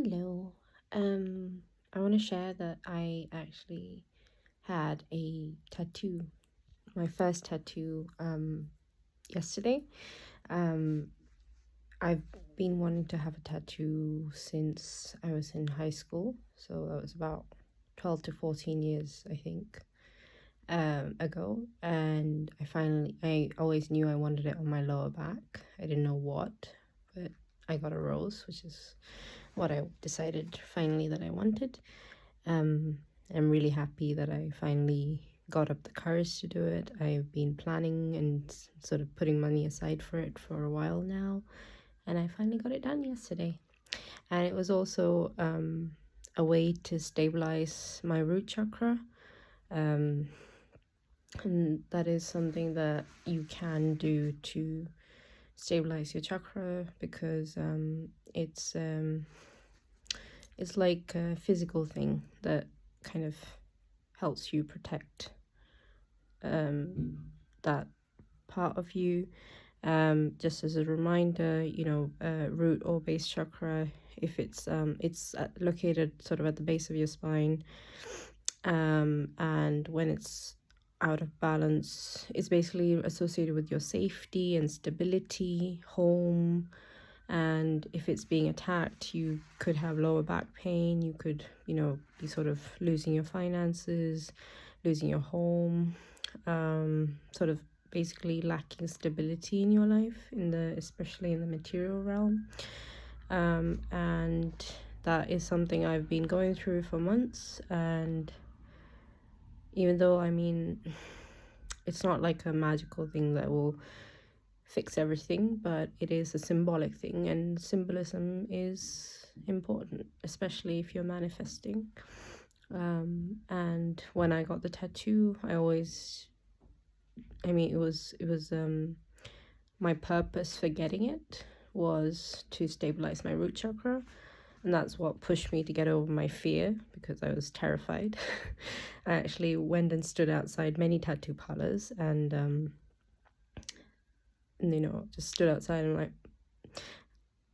Hello. I want to share that I actually had a tattoo, my first tattoo, yesterday. Um, I've been wanting to have a tattoo since I was in high school, so that was about 12 to 14 years, I think, ago. And I always knew I wanted it on my lower back. I didn't know what, but I got a rose, which is what I decided finally that I wanted. I'm really happy that I finally got up the courage to do it. I've been planning and sort of putting money aside for it for a while now, and I finally got it done yesterday. And it was also a way to stabilize my root chakra. Um, and that is something that you can do to stabilize your chakra because it's like a physical thing that kind of helps you protect that part of you. Just as a reminder, root or base chakra, if it's located sort of at the base of your spine, and when it's out of balance, it's basically associated with your safety and stability, home. And if it's being attacked, you could have lower back pain. You could, be sort of losing your finances, losing your home, sort of basically lacking stability in your life, especially in the material realm. And that is something I've been going through for months. And even though, it's not like a magical thing that will fix everything, but it is a symbolic thing, and symbolism is important, especially if you're manifesting. And when I got the tattoo, it was my purpose for getting it was to stabilize my root chakra, and that's what pushed me to get over my fear, because I was terrified. I actually went and stood outside many tattoo parlors and just stood outside and like,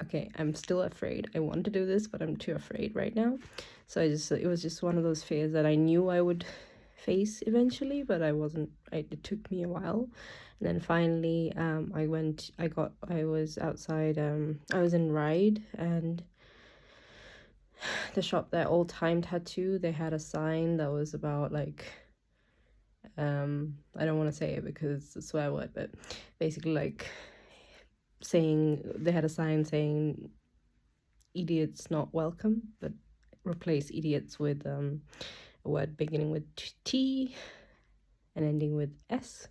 okay, I'm still afraid. I want to do this, but I'm too afraid right now. So it was just one of those fears that I knew I would face eventually, but it took me a while. And then finally, I was outside, I was in Ride, and the shop there, Old Time Tattoo, they had a sign that was about like, I don't want to say it because it's a swear word, but basically like they had a sign saying idiots not welcome, but replace idiots with a word beginning with T and ending with S.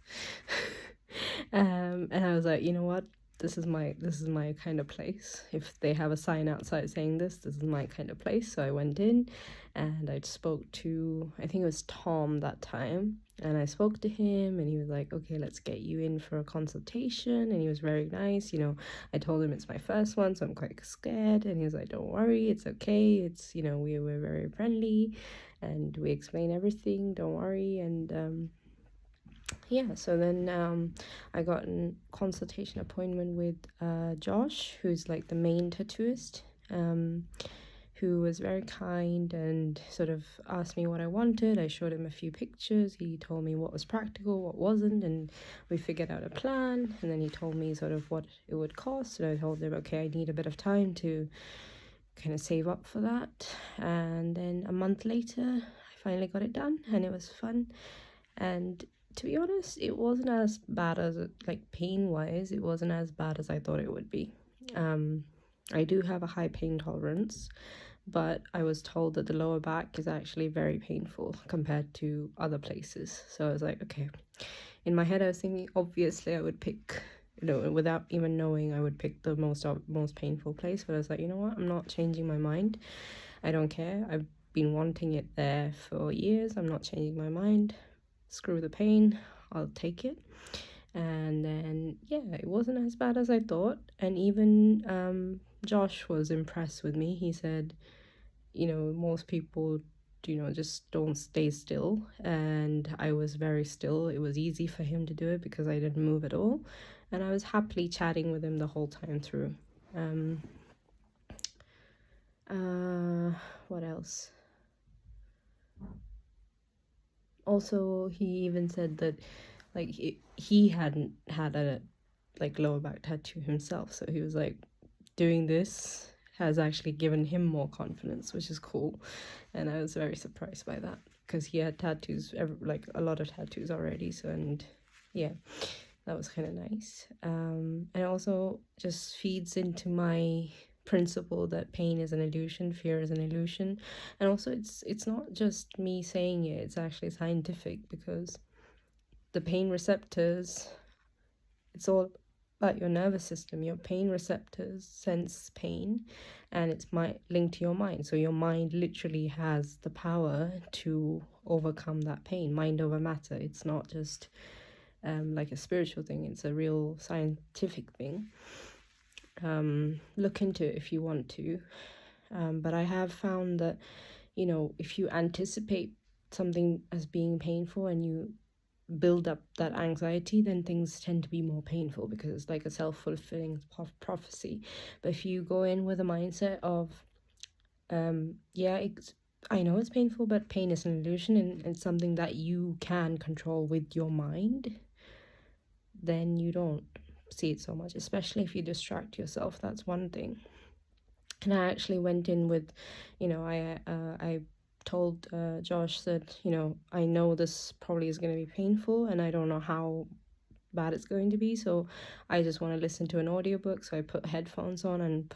And I was like, you know what, this is my kind of place. If they have a sign outside saying this is my kind of place. So I went in and I spoke to, I think it was Tom that time, and I spoke to him, and he was like, okay, let's get you in for a consultation. And he was very nice. I told him it's my first one, so I'm quite scared, and he was like, don't worry, it's okay, it's, we were very friendly and we explain everything, don't worry. And so then I got a consultation appointment with Josh, who's like the main tattooist, who was very kind and sort of asked me what I wanted. I showed him a few pictures. He told me what was practical, what wasn't, and we figured out a plan. And then he told me sort of what it would cost, and I told him, okay, I need a bit of time to kind of save up for that. And then a month later, I finally got it done, and it was fun. And to be honest, it wasn't as bad as, like, pain-wise, it wasn't as bad as I thought it would be. I do have a high pain tolerance, but I was told that the lower back is actually very painful compared to other places. So I was like, okay. In my head, I was thinking, obviously, I would pick, without even knowing, I would pick the most painful place. But I was like, you know what? I'm not changing my mind. I don't care. I've been wanting it there for years. I'm not changing my mind. Screw the pain, I'll take it. And then it wasn't as bad as I thought. And even Josh was impressed with me. He said, most people just don't stay still, and I was very still. It was easy for him to do it because I didn't move at all, and I was happily chatting with him the whole time through. What else? Also, he even said that like he hadn't had a like lower back tattoo himself, so he was like, doing this has actually given him more confidence, which is cool. And I was very surprised by that because he had tattoos, like a lot of tattoos already. So, and yeah, that was kind of nice. And it also just feeds into my principle that pain is an illusion, fear is an illusion. And also it's not just me saying it, it's actually scientific, because the pain receptors, it's all about your nervous system. Your pain receptors sense pain, and it's linked to your mind. So your mind literally has the power to overcome that pain. Mind over matter. It's not just like a spiritual thing. It's a real scientific thing. Look into it if you want to. But I have found that, you know, if you anticipate something as being painful and you build up that anxiety, then things tend to be more painful, because it's like a self-fulfilling prophecy. But if you go in with a mindset of yeah, I know it's painful, but pain is an illusion, and it's something that you can control with your mind, then you don't see it so much, especially if you distract yourself. That's one thing. And I actually went in with, you know, I told Josh that, you know, I know this probably is going to be painful and I don't know how bad it's going to be, so I just want to listen to an audiobook. So I put headphones on and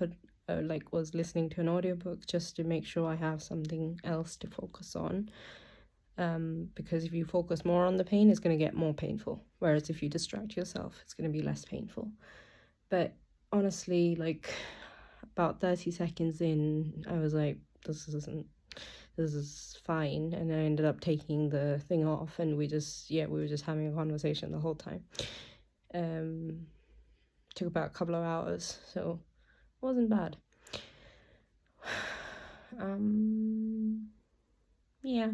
was listening to an audiobook just to make sure I have something else to focus on, because if you focus more on the pain, it's going to get more painful, whereas if you distract yourself, it's going to be less painful. But honestly, like about 30 seconds in, I was like, this is fine. And I ended up taking the thing off, and we were just having a conversation the whole time. Took about a couple of hours, so it wasn't bad. Yeah,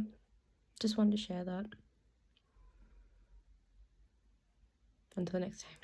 just wanted to share that. Until next time.